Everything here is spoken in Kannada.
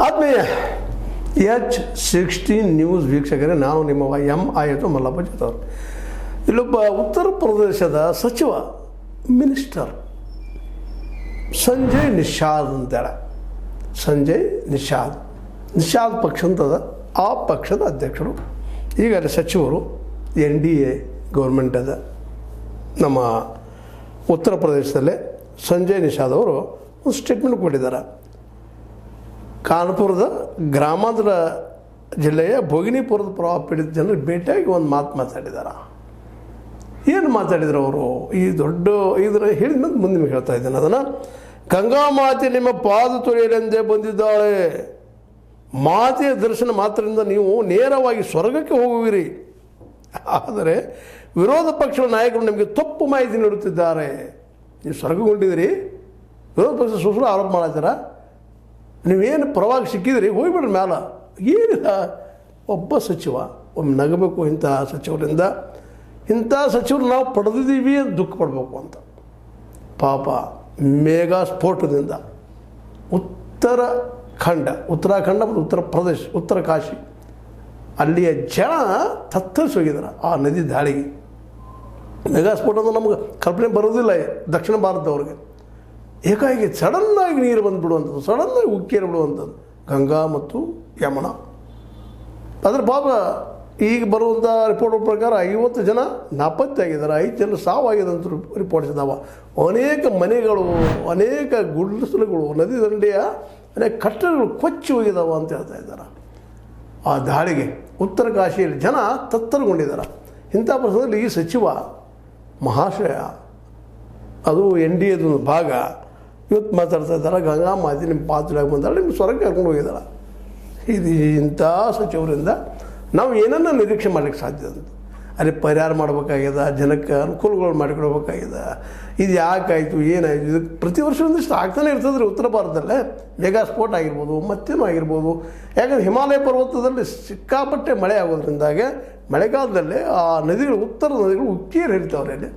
ಆತ್ಮೀಯ H16 ನ್ಯೂಸ್ ವೀಕ್ಷಕರೇ, ನಾವು ನಿಮ್ಮ ಆಯಿತು ಮಲ್ಲಪ್ಪ ಜೊತೆಯವರು. ಇಲ್ಲೊಬ್ಬ ಉತ್ತರ ಪ್ರದೇಶದ ಸಚಿವ ಮಿನಿಸ್ಟರ್ ಸಂಜಯ್ ನಿಷಾದ್ ಅಂತೇಳಿ, ಸಂಜಯ್ ನಿಷಾದ್ ಪಕ್ಷ ಅಂತದ. ಆ ಪಕ್ಷದ ಅಧ್ಯಕ್ಷರು, ಈಗ ಸಚಿವರು, NDA ಗೌರ್ಮೆಂಟ್ ಅದ ನಮ್ಮ ಉತ್ತರ ಪ್ರದೇಶದಲ್ಲೇ. ಸಂಜಯ್ ನಿಷಾದ್ ಅವರು ಒಂದು ಸ್ಟೇಟ್ಮೆಂಟ್ ಕೊಟ್ಟಿದ್ದಾರೆ. ಕಾನ್ಪುರದ ಗ್ರಾಮಾಂತರ ಜಿಲ್ಲೆಯ ಭೋಗಿನಿಪುರದ ಪ್ರವಾಹ ಪೀಡಿತ ಜನರಿಗೆ ಭೇಟಿಯಾಗಿ ಒಂದು ಮಾತಾಡಿದ್ದಾರೆ. ಏನು ಮಾತಾಡಿದ್ರು ಅವರು? ಈ ದೊಡ್ಡ ಇದನ್ನು ಹೇಳಿದ ಮುಂದೆ ನಿಮಗೆ ಹೇಳ್ತಾ ಇದ್ದೇನೆ ಅದನ್ನು. ಗಂಗಾ ಮಾತೆ ನಿಮ್ಮ ಪಾದ ತೊಳೆಯಲೆಂದೇ ಬಂದಿದ್ದಾಳೆ. ಮಾತೆಯ ದರ್ಶನ ಮಾತ್ರದಿಂದ ನೀವು ನೇರವಾಗಿ ಸ್ವರ್ಗಕ್ಕೆ ಹೋಗುವಿರಿ. ಆದರೆ ವಿರೋಧ ಪಕ್ಷದ ನಾಯಕರು ನಿಮಗೆ ತಪ್ಪು ಮಾಹಿತಿ ನೀಡುತ್ತಿದ್ದಾರೆ. ನೀವು ಸ್ವರ್ಗಗೊಂಡಿದ್ದೀರಿ, ವಿರೋಧ ಪಕ್ಷ ಸುಳ್ಳು ಆರೋಪ ಮಾಡತ್ತೀರ. ನೀವೇನು ಪರವಾಗಿ ಸಿಕ್ಕಿದ್ರಿ, ಹೋಗ್ಬಿಡ್ರಿ ಮ್ಯಾಲ. ಏನಿಲ್ಲ, ಒಬ್ಬ ಸಚಿವ ಒಮ್ಮೆ ನಗಬೇಕು. ಇಂಥ ಸಚಿವರಿಂದ, ಇಂಥ ಸಚಿವರು ನಾವು ಪಡೆದಿದ್ದೀವಿ ಅಂತ ದುಃಖ ಪಡಬೇಕು ಅಂತ. ಪಾಪ ಮೇಘಾ ಸ್ಫೋಟದಿಂದ ಉತ್ತರಾಖಂಡ ಮತ್ತು ಉತ್ತರ ಪ್ರದೇಶ, ಉತ್ತರ ಕಾಶಿ, ಅಲ್ಲಿಯ ಜನ ತತ್ತರಿಸಿ ಹೋಗಿದ್ದಾರೆ ಆ ನದಿ ದಾಳಿಗೆ. ಮೇಘಾ ಸ್ಫೋಟ ಅಂದ್ರೆ ನಮ್ಗೆ ಕಲ್ಪನೆ ಬರೋದಿಲ್ಲ ದಕ್ಷಿಣ ಭಾರತದವ್ರಿಗೆ. ಏಕಾಏಕಿ ಸಡನ್ನಾಗಿ ನೀರು ಬಂದುಬಿಡುವಂಥದ್ದು, ಸಡನ್ನಾಗಿ ಉಕ್ಕೇರಿ ಬಿಡುವಂಥದ್ದು ಗಂಗಾ ಮತ್ತು ಯಮುನಾ. ಅದರ ಪಾಪ ಈಗ ಬರುವಂಥ ರಿಪೋರ್ಟ್ ಪ್ರಕಾರ 50 ಜನ ನಾಪತ್ತೆಯಾಗಿದ್ದಾರೆ, 5 ಜನ ಸಾವಾಗಿದೆ ಅಂತ ರಿಪೋರ್ಟ್ಸ್ ಇದ್ದಾವೆ. ಅನೇಕ ಮನೆಗಳು, ಅನೇಕ ಗುಡಿಸಲುಗಳು, ನದಿ ದಂಡೆಯ ಅನೇಕ ಕಟ್ಟಡಗಳು ಕೊಚ್ಚಿ ಹೋಗಿದ್ದಾವೆ ಅಂತ ಹೇಳ್ತಾ ಇದ್ದಾರೆ. ಆ ದಾಳಿಗೆ ಉತ್ತರ ಕಾಶಿಯಲ್ಲಿ ಜನ ತತ್ತರಗೊಂಡಿದ್ದಾರೆ. ಇಂಥ ಪ್ರಸಂಗದಲ್ಲಿ ಈ ಸಚಿವ ಮಹಾಶಯ, ಅದು NDAದ ಭಾಗ, ಇವತ್ತು ಮಾತಾಡ್ತಾ ಇದ್ದಾರೆ. ಗಂಗಾ ಮಾತೆ ನಿಮ್ಮ ಪಾತ್ರವಾಗಿ ಬಂದಾಳೆ, ನಿಮ್ಮ ಸ್ವರ್ಗಕ್ಕೆ ಕರ್ಕೊಂಡು ಹೋಗಿದ್ದಾರೆ. ಇದು ಇಂಥ ಸಚಿವರಿಂದ ನಾವು ಏನನ್ನ ನಿರೀಕ್ಷೆ ಮಾಡಲಿಕ್ಕೆ ಸಾಧ್ಯ ಅಂತ. ಅಲ್ಲಿ ಪರಿಹಾರ ಮಾಡಬೇಕಾಗ್ಯದ, ಜನಕ್ಕೆ ಅನುಕೂಲಗಳು ಮಾಡಿಕೊಡ್ಬೇಕಾಗ್ಯದ. ಇದು ಯಾಕಾಯಿತು, ಏನಾಯಿತು, ಇದಕ್ಕೆ ಪ್ರತಿ ವರ್ಷ ಒಂದಿಷ್ಟು ಆಗ್ತಾನೆ ಇರ್ತದೆ ರೀ ಉತ್ತರ ಭಾರತದಲ್ಲೇ. ಮೇಘಾ ಸ್ಫೋಟ ಆಗಿರ್ಬೋದು, ಮತ್ತೇನೂ ಆಗಿರ್ಬೋದು. ಯಾಕಂದರೆ ಹಿಮಾಲಯ ಪರ್ವತದಲ್ಲಿ ಸಿಕ್ಕಾಪಟ್ಟೆ ಮಳೆ ಆಗೋದ್ರಿಂದಾಗೆ ಮಳೆಗಾಲದಲ್ಲೇ ಆ ನದಿಗಳು, ಉತ್ತರ ನದಿಗಳು ಉಕ್ಕೇರಿ ಹರಿತಾವ್ರೆ ಅಲ್ಲಿ.